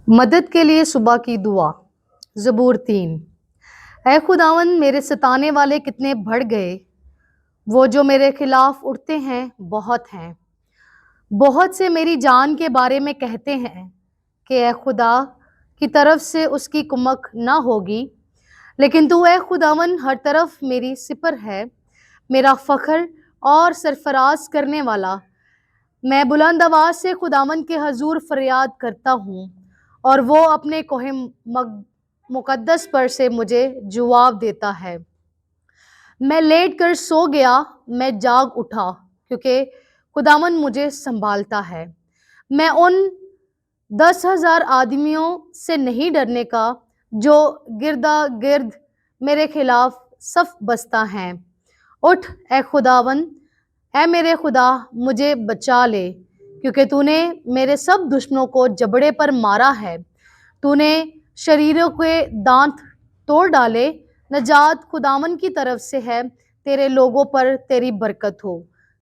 مدد کے لیے صبح کی دعا۔ زبور 3۔ اے خداوند، میرے ستانے والے کتنے بڑھ گئے، وہ جو میرے خلاف اٹھتے ہیں بہت ہیں۔ بہت سے میری جان کے بارے میں کہتے ہیں کہ اے خدا کی طرف سے اس کی کمک نہ ہوگی، لیکن تو اے خداوند ہر طرف میری سپر ہے، میرا فخر اور سرفراز کرنے والا۔ میں بلند آواز سے خداوند کے حضور فریاد کرتا ہوں، اور وہ اپنے کوہ مقدس پر سے مجھے جواب دیتا ہے۔ میں لیٹ کر سو گیا، میں جاگ اٹھا، کیونکہ خداوند مجھے سنبھالتا ہے۔ میں ان 10,000 آدمیوں سے نہیں ڈرنے کا جو گردا گرد میرے خلاف صف بستہ ہیں۔ اٹھ اے خداوند، اے میرے خدا، مجھے بچا لے، کیونکہ تو نے میرے سب دشمنوں کو جبڑے پر مارا ہے۔ تو نے شریروں کے دانت توڑ ڈالے۔ نجات خداوند کی طرف سے ہے، تیرے لوگوں پر تیری برکت ہو۔